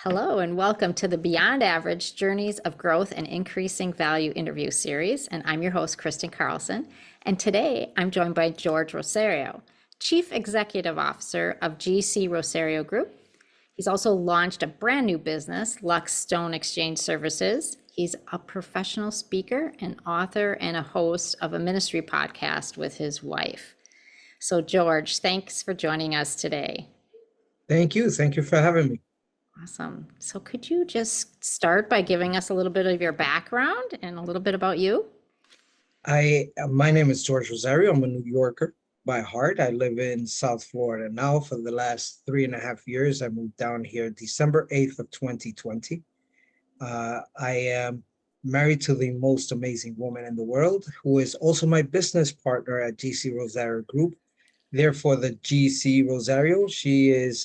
Hello, and welcome to the Beyond Average Journeys of Growth and Increasing Value interview series. And I'm your host, Kristen Carlson. And today I'm joined by George Rosario, Chief Executive Officer of GC Rosario Group. He's also launched a brand new business, Luxe Stone Exchange Services. He's a professional speaker, an author, and a host of a ministry podcast with his wife. So, George, thanks for joining us today. Thank you. Thank you for having me. Awesome. So could you just start by giving us a little bit of your background and a little bit about you? My name is George Rosario. I'm a New Yorker by heart. I live in South Florida now for the last 3.5 years. I moved down here December 8th of 2020. I am married to the most amazing woman in the world, who is also my business partner at GC Rosario Group. Therefore, the GC Rosario,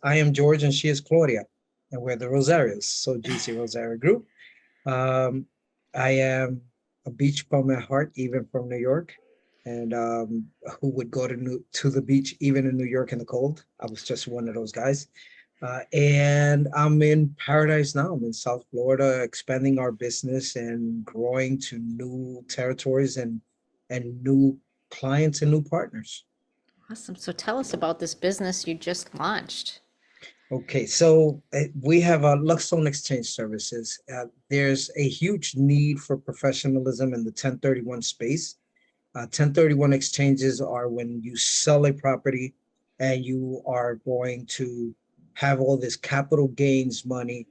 I am George and she is Claudia, and we're the Rosarios. So GC Rosario Group. Um, I am a beach bum at heart, even from New York, and who would go to the beach even in New York in the cold. I was just one of those guys. And I'm in paradise now. I'm in South Florida, expanding our business and growing to new territories and new clients and new partners. Awesome. So tell us about this business you just launched. Okay, so we have a Luxe Stone Exchange Services. There's a huge need for professionalism in the 1031 space. 1031 exchanges are when you sell a property and you are going to have all this capital gains money.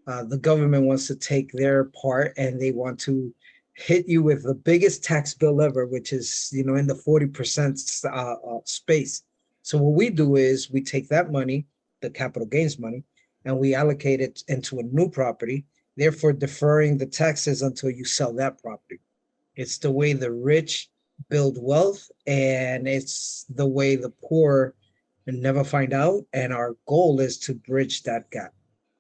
The government wants to take their part and they want to hit you with the biggest tax bill ever, which is, in the 40% space. So what we do is we take that money, the capital gains money, and we allocate it into a new property, therefore deferring the taxes until you sell that property. It's the way the rich build wealth, and it's the way the poor never find out. And our goal is to bridge that gap,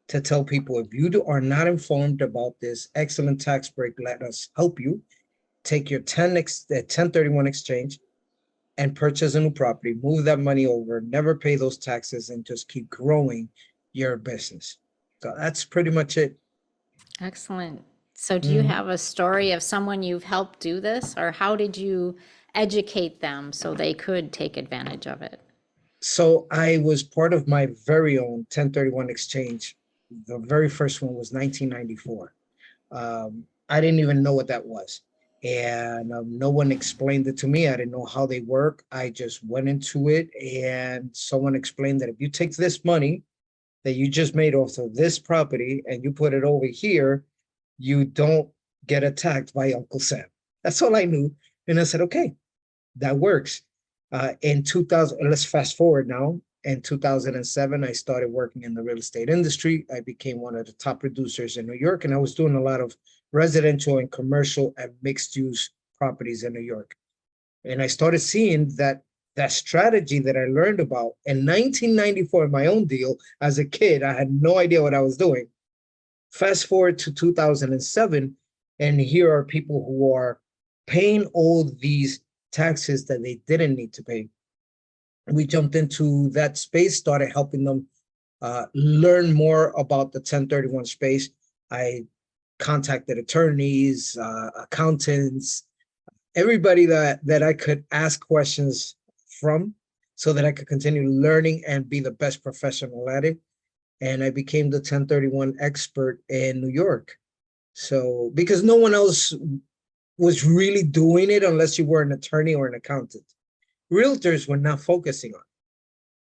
to tell people, if you are not informed about this excellent tax break, let us help you. Take your 1031 exchange and purchase a new property, move that money over, never pay those taxes, and just keep growing your business. So that's pretty much it. Excellent. So do you Mhm. have a story of someone you've helped do this, or how did you educate them so they could take advantage of it? So I was part of my very own 1031 exchange. The very first one was 1994. I didn't even know what that was. And no one explained it to me. I didn't know how they work. I just went into it, and someone explained that if you take this money that you just made off of this property and you put it over here, you don't get attacked by Uncle Sam. That's all I knew. And I said, okay, that works. In 2000, let's fast forward now. In 2007, I started working in the real estate industry. I became one of the top producers in New York, and I was doing a lot of residential and commercial and mixed use properties in New York. And I started seeing that strategy that I learned about in 1994, my own deal as a kid. I had no idea what I was doing. Fast forward to 2007, and here are people who are paying all these taxes that they didn't need to pay. We jumped into that space, started helping them learn more about the 1031 space. I contacted attorneys, accountants, everybody that I could ask questions from, so that I could continue learning and be the best professional at it. And I became the 1031 expert in New York. So, because no one else was really doing it unless you were an attorney or an accountant. Realtors were not focusing on.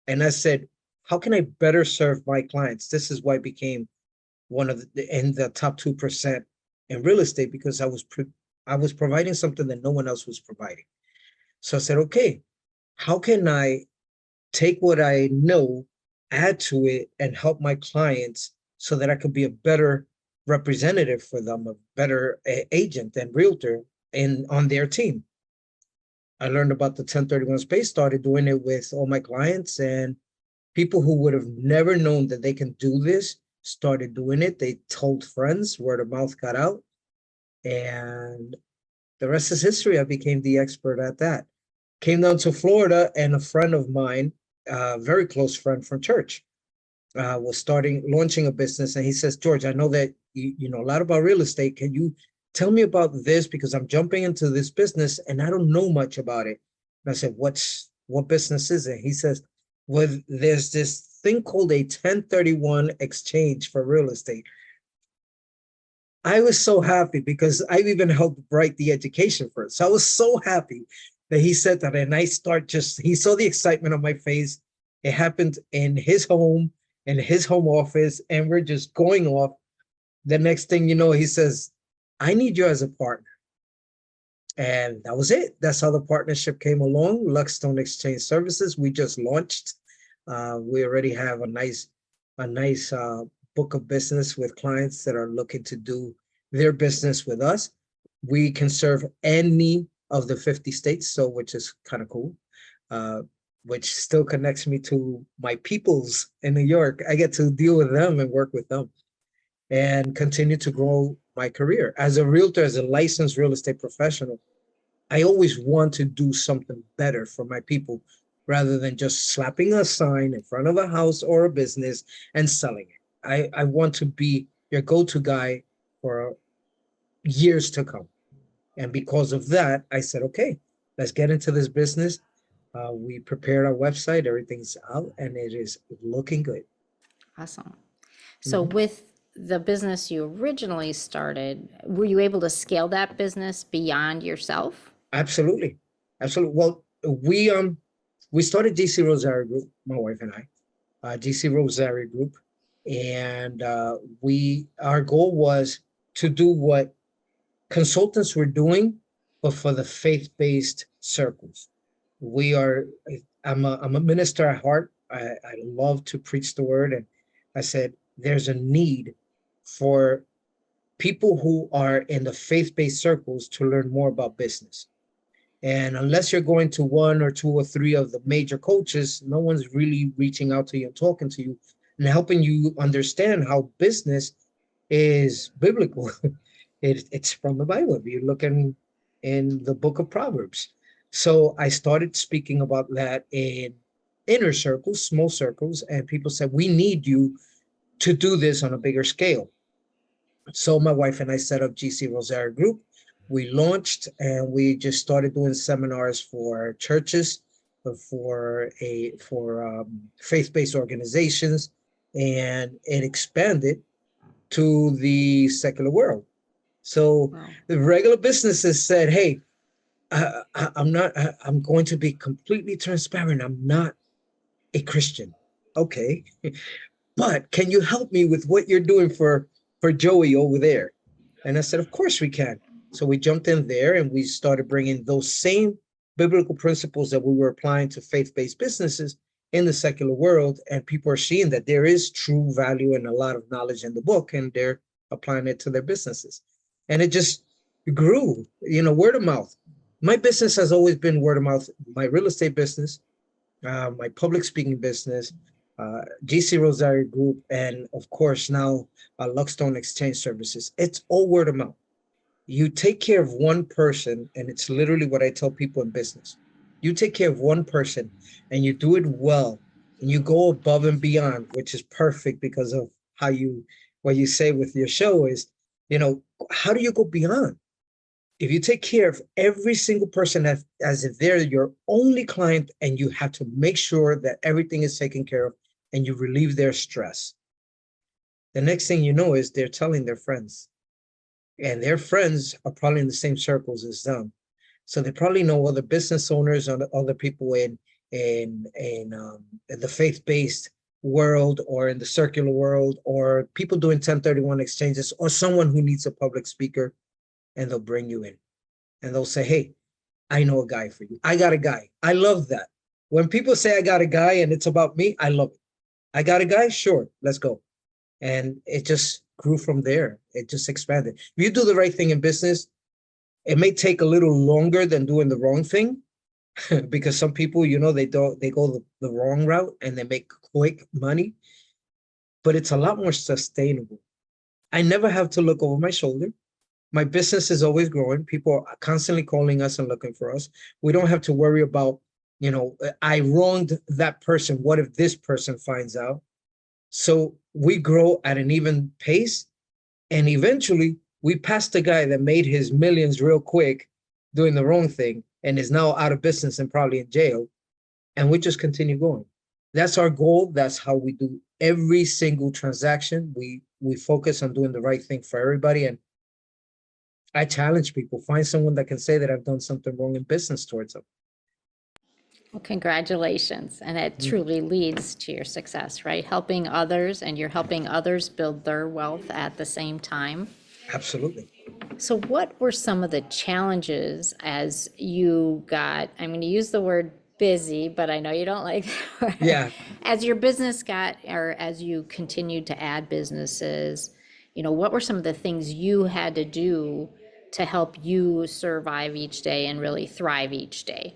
And I said, how can I better serve my clients? This is why I became one of in the top 2% in real estate, because I was providing something that no one else was providing. So I said, okay, how can I take what I know, add to it, and help my clients so that I could be a better representative for them, a better agent and realtor on their team. I learned about the 1031 space, started doing it with all my clients, and people who would have never known that they can do this started doing it. They told friends, word of mouth got out, and the rest is history. I became the expert at that. Came down to Florida, and a friend of mine, a very close friend from church, was launching a business, and he says, George, I know that you know a lot about real estate. Can you tell me about this? Because I'm jumping into this business and I don't know much about it. And I said, what business is it? He says, well, there's this thing called a 1031 exchange for real estate. I was so happy because I even helped write the education for it. So I was so happy that he said that. And he saw the excitement on my face. It happened in his home, in his home office, and we're just going off. The next thing you know, he says, I need you as a partner. And that was it. That's how the partnership came along. Luxe Stone Exchange Services. We just launched. We already have a nice book of business with clients that are looking to do their business with us. We can serve any of the 50 states, so which is kind of cool. Which still connects me to my peoples in New York. I get to deal with them and work with them and continue to grow my career. As a realtor, as a licensed real estate professional, I always want to do something better for my people rather than just slapping a sign in front of a house or a business and selling it. I want to be your go-to guy for years to come. And because of that, I said, okay, let's get into this business. We prepared our website, everything's out, and it is looking good. Awesome. So Mhm. with the business you originally started, were you able to scale that business beyond yourself? Absolutely. Absolutely. Well, we started GC Rosario Group, my wife and I, GC Rosario Group, and we our goal was to do what consultants were doing, but for the faith-based circles. We are. I'm a minister at heart. I love to preach the word, and I said there's a need for people who are in the faith-based circles to learn more about business. And unless you're going to one or two or three of the major coaches, no one's really reaching out to you and talking to you and helping you understand how business is biblical. It's from the Bible. You look in the book of Proverbs. So I started speaking about that in inner circles, small circles, and people said, we need you to do this on a bigger scale. So my wife and I set up GC Rosario Group. We launched and we just started doing seminars for churches, for faith-based organizations, and it expanded to the secular world. So Wow. the regular businesses said, "Hey, I'm not. I'm going to be completely transparent. I'm not a Christian. Okay, but can you help me with what you're doing for Joey over there?" And I said, of course we can. So we jumped in there and we started bringing those same biblical principles that we were applying to faith-based businesses in the secular world. And people are seeing that there is true value and a lot of knowledge in the book, and they're applying it to their businesses. And it just grew, word of mouth. My business has always been word of mouth. My real estate business, my public speaking business, GC Rosario Group, and of course now Luxe Stone Exchange Services. It's all word of mouth. You take care of one person, and it's literally what I tell people in business. You take care of one person and you do it well, and you go above and beyond, which is perfect because of what you say with your show is, how do you go beyond? If you take care of every single person as if they're your only client, and you have to make sure that everything is taken care of and you relieve their stress, the next thing you know is they're telling their friends, and their friends are probably in the same circles as them. So they probably know other business owners and other people in the faith-based world or in the circular world, or people doing 1031 exchanges, or someone who needs a public speaker, and they'll bring you in and they'll say, hey, I know a guy for you. I got a guy. I love that. When people say I got a guy and it's about me, I love it. I got a guy? Sure, let's go. And it just grew from there. It just expanded. If you do the right thing in business, it may take a little longer than doing the wrong thing because some people, they go the wrong route and they make quick money, but it's a lot more sustainable. I never have to look over my shoulder. My business is always growing. People are constantly calling us and looking for us. We don't have to worry about, I wronged that person. What if this person finds out? So we grow at an even pace. And eventually we passed the guy that made his millions real quick doing the wrong thing and is now out of business and probably in jail. And we just continue going. That's our goal. That's how we do every single transaction. We focus on doing the right thing for everybody. And I challenge people, find someone that can say that I've done something wrong in business towards them. Well, congratulations. And it truly leads to your success, right? Helping others, and you're helping others build their wealth at the same time. Absolutely. So, what were some of the challenges as you got, I'm going to use the word busy, but I know you don't like that word. Yeah. As your business got, or as you continued to add businesses, what were some of the things you had to do to help you survive each day and really thrive each day?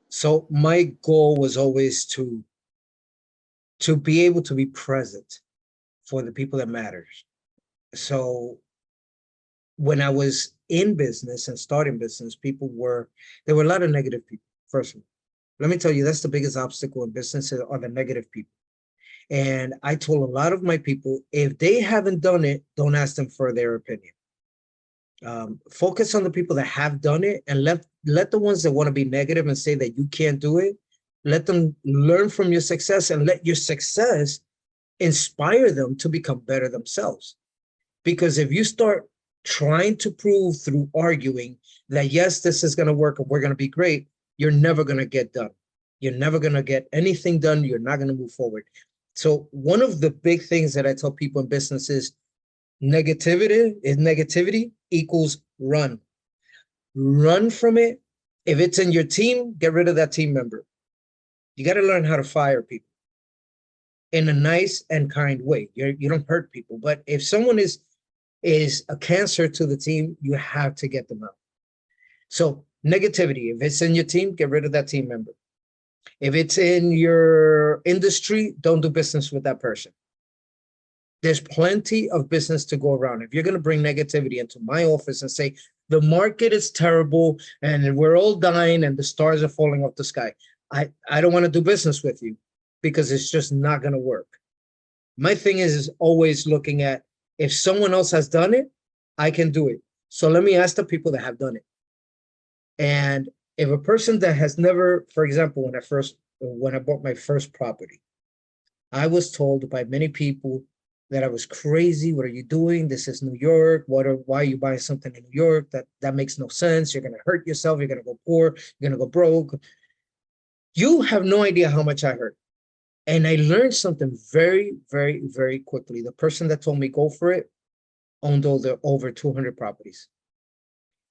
So my goal was always to be able to be present for the people that matters. So when I was in business and starting business, there were a lot of negative people. First of all, let me tell you, that's the biggest obstacle in business are the negative people. And I told a lot of my people, if they haven't done it, don't ask them for their opinion. Focus on the people that have done it, and let the ones that want to be negative and say that you can't do it, let them learn from your success and let your success inspire them to become better themselves. Because if you start trying to prove through arguing that, yes, this is going to work and we're going to be great, you're never going to get done. You're never going to get anything done. You're not going to move forward. So one of the big things that I tell people in business is negativity equals run. Run from it. If it's in your team, get rid of that team member. You got to learn how to fire people in a nice and kind way. You don't hurt people. But if someone is a cancer to the team, you have to get them out. So negativity, if it's in your team, get rid of that team member. If it's in your industry, don't do business with that person. There's plenty of business to go around. If you're going to bring negativity into my office and say, the market is terrible and we're all dying and the stars are falling off the sky, I don't want to do business with you because it's just not going to work. My thing is always looking at, if someone else has done it, I can do it. So let me ask the people that have done it. And if a person that has never, for example, when I bought my first property, I was told by many people that I was crazy. What are you doing? This is New York. Why are you buying something in New York? That makes no sense. You're going to hurt yourself. You're going to go poor. You're going to go broke. You have no idea how much I heard. And I learned something very, very, very quickly. The person that told me go for it owned over 200 properties.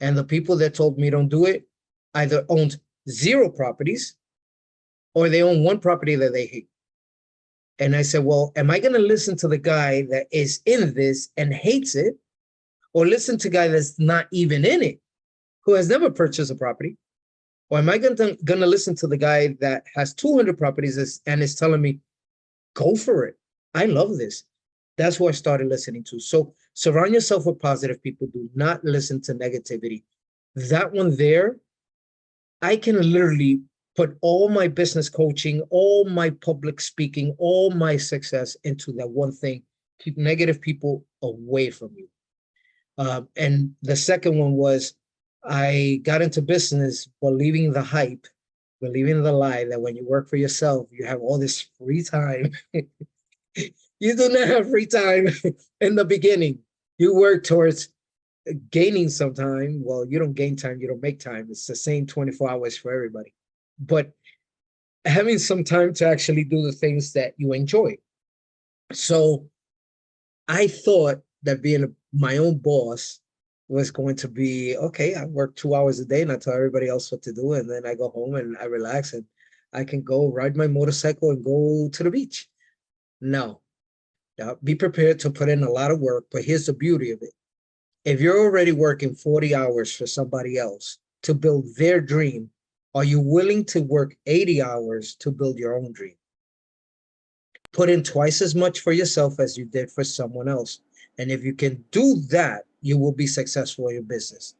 And the people that told me don't do it either owned 0 properties or they own 1 property that they hate. And I said, well, am I going to listen to the guy that is in this and hates it, or listen to a guy that's not even in it, who has never purchased a property? Or am I going to listen to the guy that has 200 properties and is telling me, go for it? I love this. That's who I started listening to. So surround yourself with positive people. Do not listen to negativity. That one there, I can literally put all my business coaching, all my public speaking, all my success into that one thing. Keep negative people away from you. And the second one was, I got into business believing the hype, believing the lie that when you work for yourself, you have all this free time. You do not have free time in the beginning. You work towards gaining some time. Well, you don't gain time, you don't make time. It's the same 24 hours for everybody. But having some time to actually do the things that you enjoy. So I thought that being my own boss was going to be, okay, I work 2 hours a day and I tell everybody else what to do. And then I go home and I relax and I can go ride my motorcycle and go to the beach. No, now, be prepared to put in a lot of work, but here's the beauty of it. If you're already working 40 hours for somebody else to build their dream, are you willing to work 80 hours to build your own dream? Put in twice as much for yourself as you did for someone else. And if you can do that, you will be successful in your business.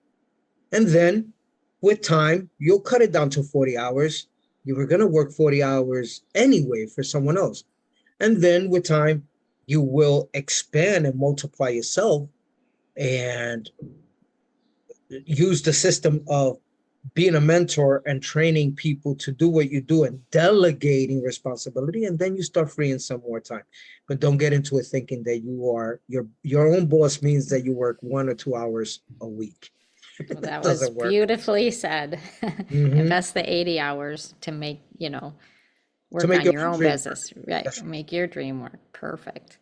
And then with time, you'll cut it down to 40 hours. You were going to work 40 hours anyway for someone else. And then with time, you will expand and multiply yourself and use the system of being a mentor and training people to do what you do and delegating responsibility, and then you start freeing some more time. But don't get into it thinking that you are your own boss means that you work 1 or 2 hours a week. Well, That that was doesn't work. beautifully said. Hmm. Invest the 80 hours to make, To work make on your your own own dream work. business, right? That's Make your dream work. Perfect.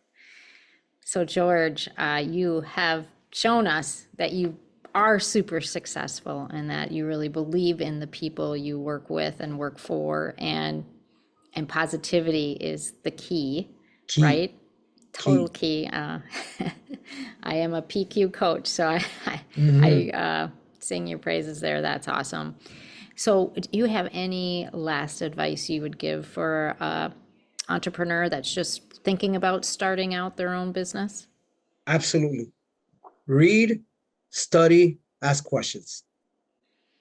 So, George, you have shown us that you are super successful and that you really believe in the people you work with and work for, and positivity is the key, key, right? Total key. key. I am a PQ coach, so Hmm. I sing your praises there. That's awesome. So, do you have any last advice you would give for a entrepreneur that's just thinking about starting out their own business? Absolutely. Read, study, ask questions.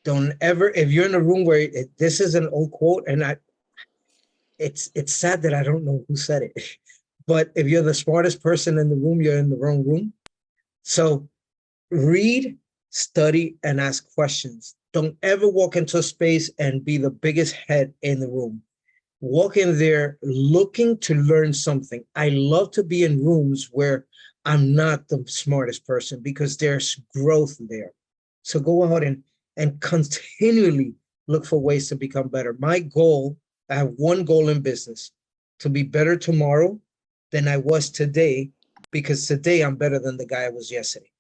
Don't ever, if you're in a room where this is an old quote, and it's sad that I don't know who said it, but if you're the smartest person in the room, you're in the wrong room. So read, study, and ask questions. Don't ever walk into a space and be the biggest head in the room. Walk in there looking to learn something. I love to be in rooms where I'm not the smartest person because there's growth there. So go out and continually look for ways to become better. My goal, I have one goal in business, to be better tomorrow than I was today, because today I'm better than the guy I was yesterday.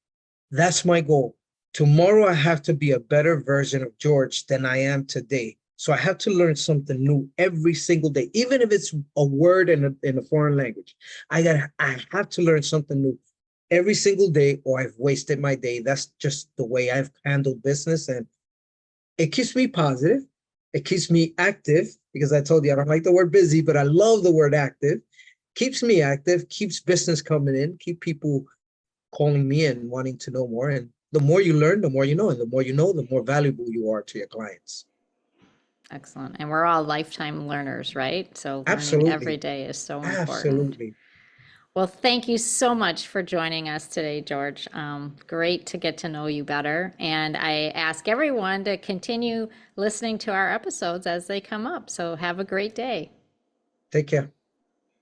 That's my goal. Tomorrow, I have to be a better version of George than I am today. So I have to learn something new every single day, even if it's a word in a foreign language. I have to learn something new every single day, or I've wasted my day. That's just the way I've handled business, and it keeps me positive. It keeps me active, because I told you I don't like the word busy, but I love the word active. Keeps me active, keeps business coming in, keep people calling me and wanting to know more. And the more you learn, the more you know. And the more you know, the more valuable you are to your clients. Excellent. And we're all lifetime learners, right? So learning every Absolutely. day is so important. Absolutely. Well, thank you so much for joining us today, George. Great to get to know you better. And I ask everyone to continue listening to our episodes as they come up. So have a great day. Take care.